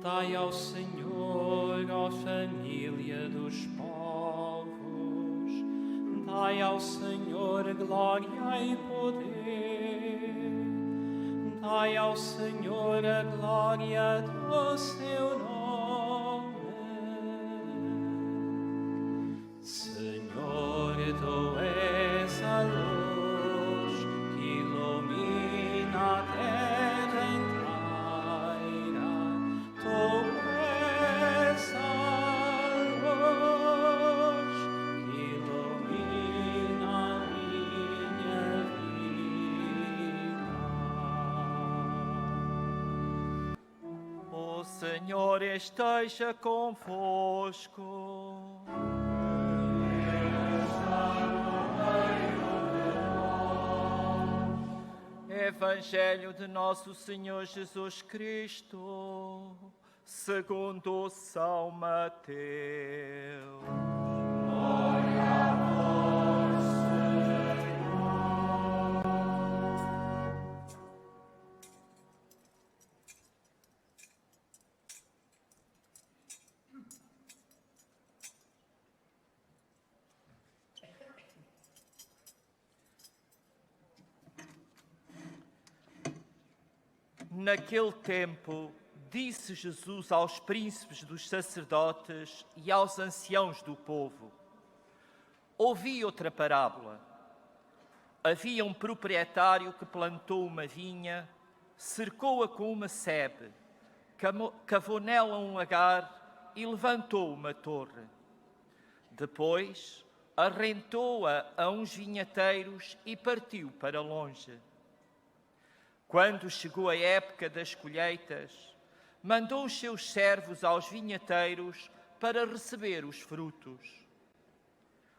Dai ao Senhor, ó família dos povos, dai ao Senhor glória e poder, dai ao Senhor a glória do seu nome. Senhor, tu és a luz que ilumina a terra inteira, tu és a luz que ilumina a minha vida. O Senhor esteja convosco. Evangelho de nosso Senhor Jesus Cristo, segundo São Mateus. Glória a vós, Naquele tempo, disse Jesus aos príncipes dos sacerdotes e aos anciãos do povo: ouvi outra parábola. Havia um proprietário que plantou uma vinha, cercou-a com uma sebe, cavou nela um lagar e levantou uma torre. Depois, arrentou-a a uns vinhateiros e partiu para longe. Quando chegou a época das colheitas, mandou os seus servos aos vinhateiros para receber os frutos.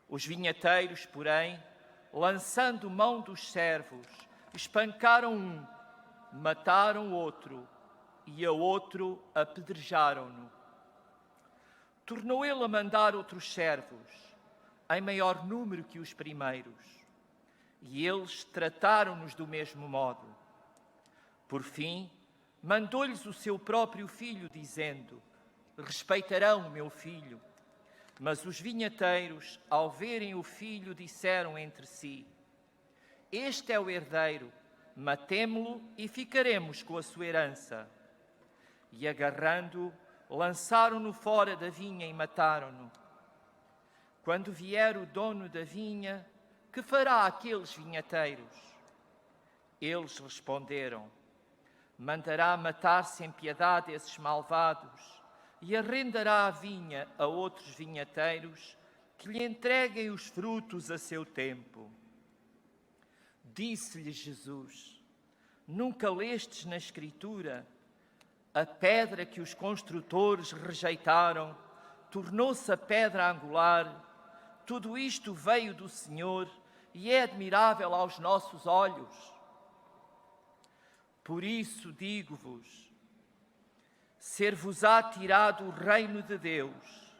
Os vinhateiros, porém, lançando mão dos servos, espancaram um, mataram o outro e a outro apedrejaram-no. Tornou ele a mandar outros servos, em maior número que os primeiros, e eles trataram-nos do mesmo modo. Por fim, mandou-lhes o seu próprio filho, dizendo: respeitarão o meu filho. Mas os vinhateiros, ao verem o filho, disseram entre si: este é o herdeiro, matemo-lo e ficaremos com a sua herança. E agarrando-o, lançaram-no fora da vinha e mataram-no. Quando vier o dono da vinha, que fará aqueles vinhateiros? Eles responderam: mandará matar sem piedade esses malvados e arrendará a vinha a outros vinhateiros que lhe entreguem os frutos a seu tempo. Disse-lhe Jesus: nunca lestes na Escritura: a pedra que os construtores rejeitaram tornou-se a pedra angular. Tudo isto veio do Senhor e é admirável aos nossos olhos. Por isso digo-vos, ser-vos-á tirado o reino de Deus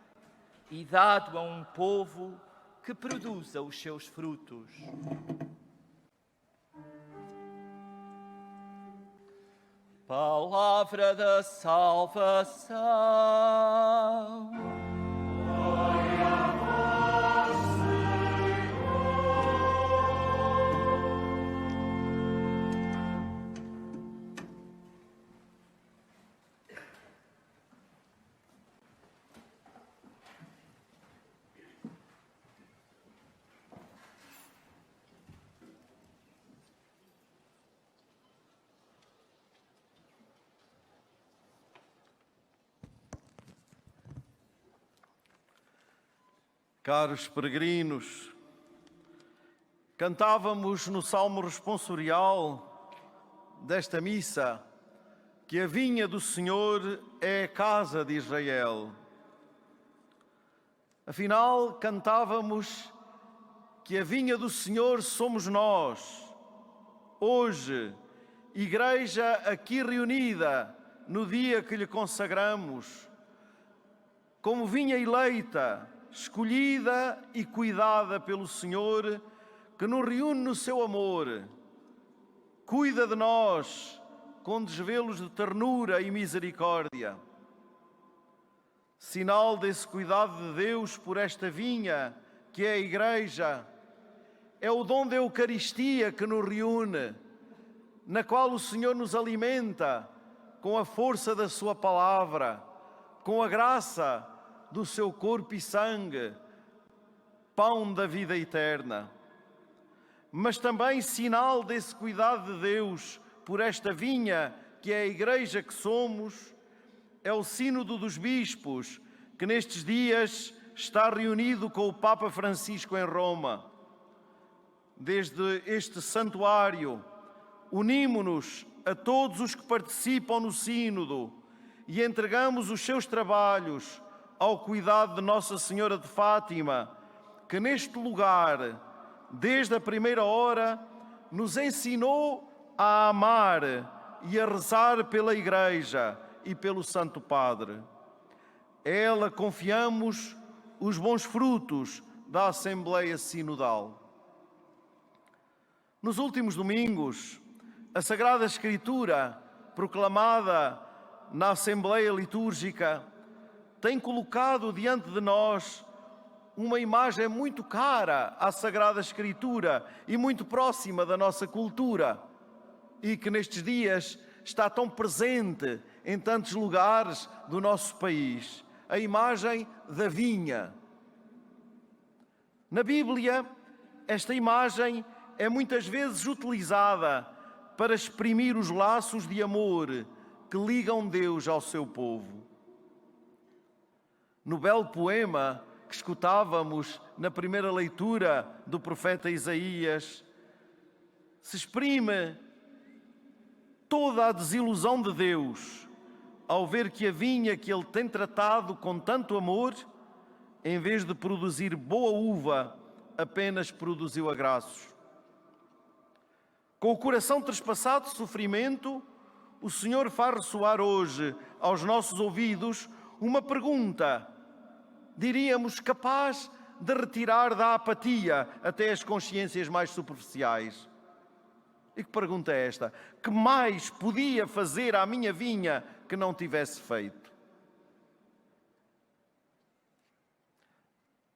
e dado a um povo que produza os seus frutos. Palavra da salvação. Glória a vós, Caros peregrinos, cantávamos no Salmo responsorial desta missa que a vinha do Senhor é a casa de Israel. Afinal, cantávamos que a vinha do Senhor somos nós, hoje, Igreja aqui reunida no dia que lhe consagramos, como vinha eleita, escolhida e cuidada pelo Senhor, que nos reúne no seu amor, cuida de nós com desvelos de ternura e misericórdia. sinal desse cuidado de Deus por esta vinha que é a Igreja. É o dom da Eucaristia que nos reúne, na qual o Senhor nos alimenta com a força da sua palavra, com a graça do seu corpo e sangue, pão da vida eterna. Mas também sinal desse cuidado de Deus por esta vinha que é a Igreja que somos, é o Sínodo dos Bispos, que nestes dias está reunido com o Papa Francisco em Roma. Desde este santuário, unimo-nos a todos os que participam no Sínodo e entregamos os seus trabalhos ao cuidado de Nossa Senhora de Fátima, que neste lugar, desde a primeira hora, nos ensinou a amar e a rezar pela Igreja e pelo Santo Padre. A ela confiamos os bons frutos da Assembleia Sinodal. Nos últimos domingos, a Sagrada Escritura, proclamada na Assembleia Litúrgica, tem colocado diante de nós uma imagem muito cara à Sagrada Escritura e muito próxima da nossa cultura, e que nestes dias está tão presente em tantos lugares do nosso país, a imagem da vinha. Na Bíblia, esta imagem é muitas vezes utilizada para exprimir os laços de amor que ligam Deus ao seu povo. No belo poema que escutávamos na primeira leitura do profeta Isaías, se exprime toda a desilusão de Deus ao ver que a vinha que Ele tem tratado com tanto amor, em vez de produzir boa uva, apenas produziu agraços. Com o coração trespassado de sofrimento, o Senhor faz ressoar hoje aos nossos ouvidos uma pergunta, diríamos capaz de retirar da apatia até as consciências mais superficiais. E que pergunta é esta? Que mais podia fazer à minha vinha que não tivesse feito?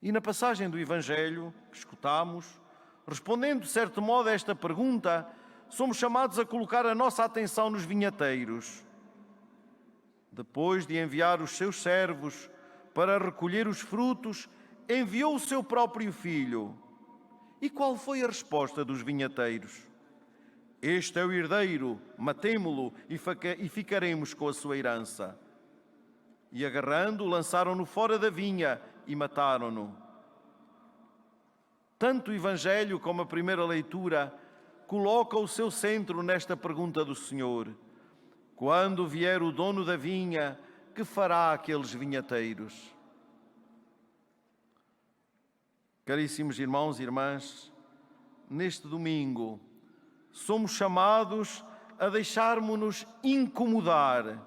E na passagem do Evangelho que escutamos, respondendo de certo modo a esta pergunta, somos chamados a colocar a nossa atenção nos vinhateiros. Depois de enviar os seus servos para recolher os frutos, enviou o seu próprio filho. E qual foi a resposta dos vinhateiros? Este é o herdeiro, matemo-lo e ficaremos com a sua herança. E agarrando-o, lançaram-no fora da vinha e mataram-no. Tanto o Evangelho como a primeira leitura coloca o seu centro nesta pergunta do Senhor. Quando vier o dono da vinha, que fará aqueles vinhateiros? Caríssimos irmãos e irmãs, neste domingo somos chamados a deixarmos-nos incomodar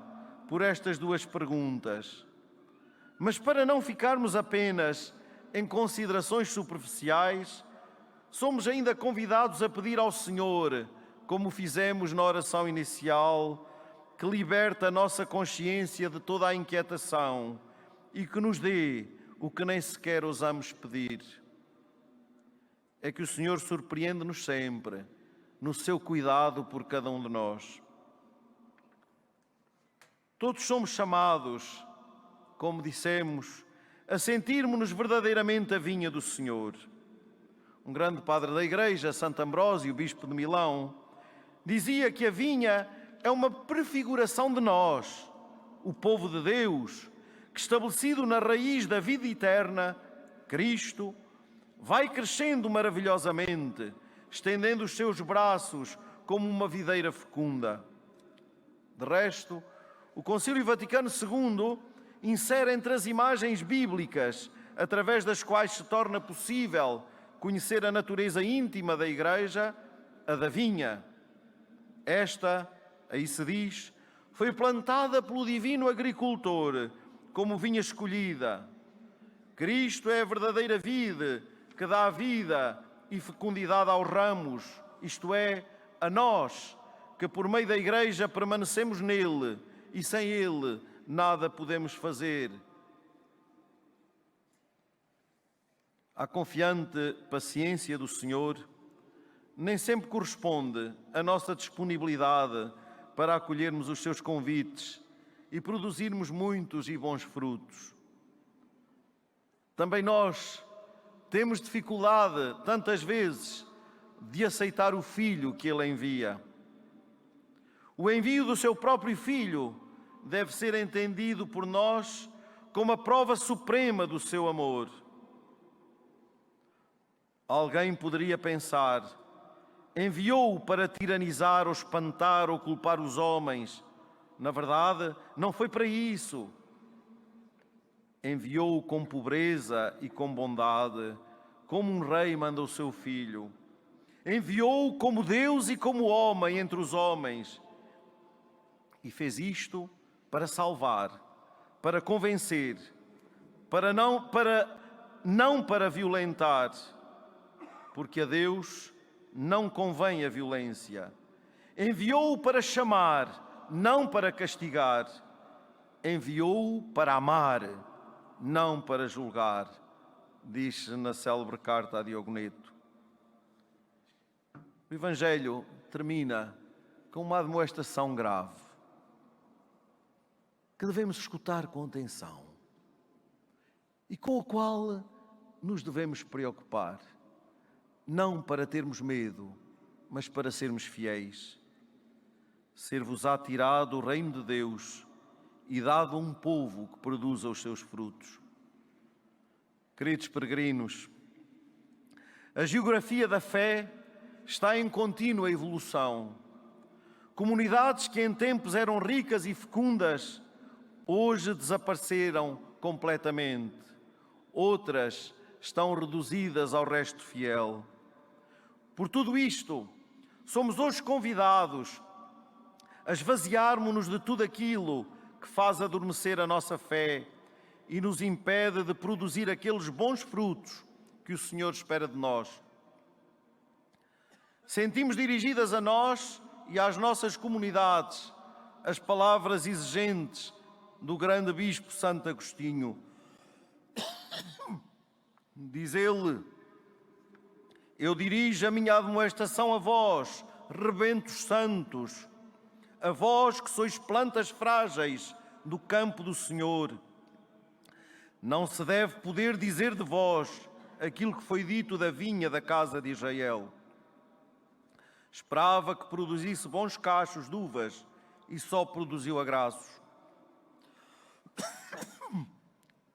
por estas duas perguntas. Mas para não ficarmos apenas em considerações superficiais, somos ainda convidados a pedir ao Senhor, como fizemos na oração inicial, que liberta a nossa consciência de toda a inquietação e que nos dê o que nem sequer ousamos pedir. É que o Senhor surpreende-nos sempre no seu cuidado por cada um de nós. Todos somos chamados, como dissemos, a sentirmos-nos verdadeiramente a vinha do Senhor. Um grande padre da Igreja, Santo Ambrósio, bispo de Milão, dizia que a vinha é uma prefiguração de nós, o povo de Deus, que estabelecido na raiz da vida eterna, Cristo, vai crescendo maravilhosamente, estendendo os seus braços como uma videira fecunda. De resto, o Concílio Vaticano II insere entre as imagens bíblicas, através das quais se torna possível conhecer a natureza íntima da Igreja, a da vinha. Esta, aí se diz, foi plantada pelo divino agricultor como vinha escolhida. Cristo é a verdadeira vide que dá a vida e fecundidade aos ramos, isto é, a nós, que por meio da Igreja permanecemos nele e sem ele nada podemos fazer. à confiante paciência do Senhor, nem sempre corresponde a nossa disponibilidade para acolhermos os seus convites e produzirmos muitos e bons frutos. Também nós temos dificuldade, tantas vezes, de aceitar o Filho que Ele envia. O envio do seu próprio Filho deve ser entendido por nós como a prova suprema do seu amor. Alguém poderia pensar: enviou-o para tiranizar ou espantar ou culpar os homens. Na verdade, não foi para isso. Enviou-o com pobreza e com bondade, como um rei manda o seu filho. Enviou-o como Deus e como homem entre os homens. E fez isto para salvar, para convencer, não para violentar, porque a Deus não convém a violência. Enviou-o para chamar, não para castigar. Enviou-o para amar, não para julgar, diz na célebre carta a Diogoneto. O Evangelho termina com uma admoestação grave, que devemos escutar com atenção e com a qual nos devemos preocupar, não para termos medo, mas para sermos fiéis. Ser-vos-á tirado o reino de Deus e dado a um povo que produza os seus frutos. Queridos peregrinos, a geografia da fé está em contínua evolução. Comunidades que em tempos eram ricas e fecundas, hoje desapareceram completamente. Outras estão reduzidas ao resto fiel. Por tudo isto, somos hoje convidados a esvaziarmos-nos de tudo aquilo que faz adormecer a nossa fé e nos impede de produzir aqueles bons frutos que o Senhor espera de nós. Sentimos dirigidas a nós e às nossas comunidades as palavras exigentes do grande Bispo Santo Agostinho. Diz ele: eu dirijo a minha admoestação a vós, rebentos santos, a vós que sois plantas frágeis do campo do Senhor. Não se deve poder dizer de vós aquilo que foi dito da vinha da casa de Israel. Esperava que produzisse bons cachos de uvas e só produziu agraços.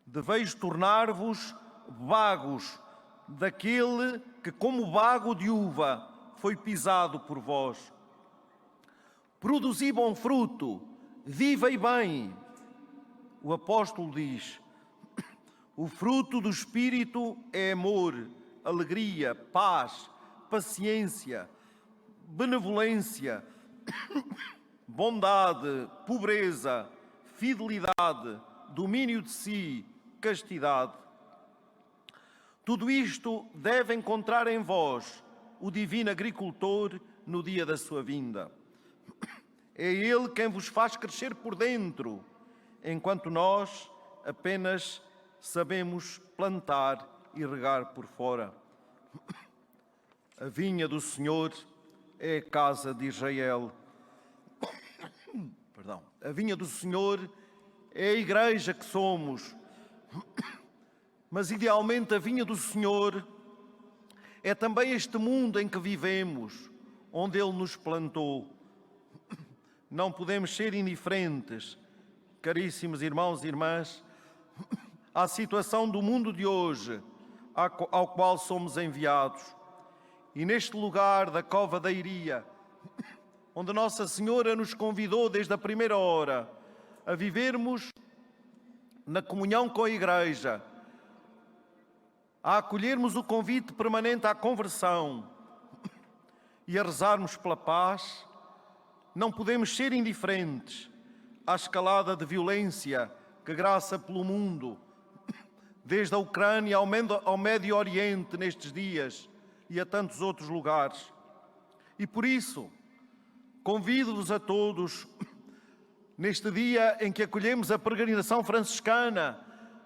Deveis tornar-vos bagos daquele que, como bago de uva, foi pisado por vós. Produzi bom fruto, vivei bem. O apóstolo diz: o fruto do Espírito é amor, alegria, paz, paciência, benevolência, bondade, pobreza, fidelidade, domínio de si, castidade. Tudo isto deve encontrar em vós o divino agricultor no dia da sua vinda. É Ele quem vos faz crescer por dentro, enquanto nós apenas sabemos plantar e regar por fora. A vinha do Senhor é a casa de Israel. A vinha do Senhor é a igreja que somos. Mas, idealmente, a vinha do Senhor é também este mundo em que vivemos, onde Ele nos plantou. Não podemos ser indiferentes, caríssimos irmãos e irmãs, à situação do mundo de hoje, ao qual somos enviados. E neste lugar da Cova da Iria, onde Nossa Senhora nos convidou desde a primeira hora a vivermos na comunhão com a Igreja, a acolhermos o convite permanente à conversão e a rezarmos pela paz, não podemos ser indiferentes à escalada de violência que graça pelo mundo, desde a Ucrânia ao Médio Oriente nestes dias e a tantos outros lugares. E por isso, convido-vos a todos, neste dia em que acolhemos a peregrinação franciscana,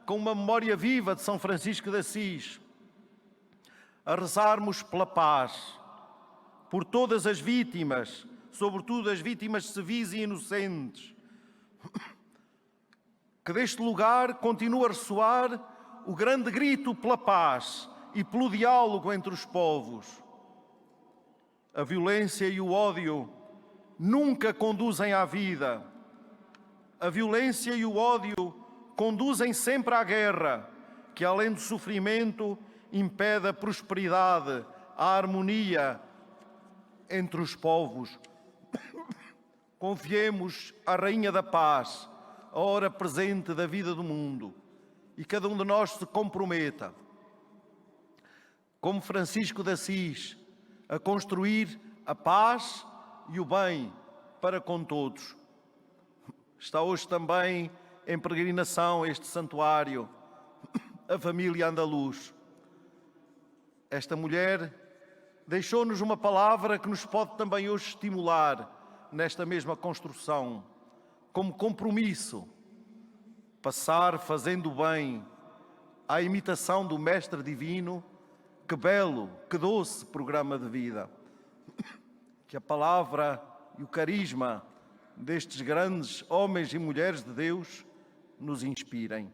com uma memória viva de São Francisco de Assis, a rezarmos pela paz, por todas as vítimas, sobretudo as vítimas civis e inocentes. Que deste lugar continue a ressoar o grande grito pela paz e pelo diálogo entre os povos. A violência e o ódio nunca conduzem à vida. A violência e o ódio conduzem sempre à guerra, que além do sofrimento impede a prosperidade, a harmonia entre os povos. Confiemos à Rainha da Paz, a hora presente da vida do mundo, e cada um de nós se comprometa, como Francisco de Assis, a construir a paz e o bem para com todos. Está hoje também em peregrinação este santuário, a família andaluz. Esta mulher deixou-nos uma palavra que nos pode também hoje estimular nesta mesma construção, como compromisso, passar fazendo bem, à imitação do Mestre Divino. Que belo, que doce programa de vida. Que a palavra e o carisma destes grandes homens e mulheres de Deus nos inspirem.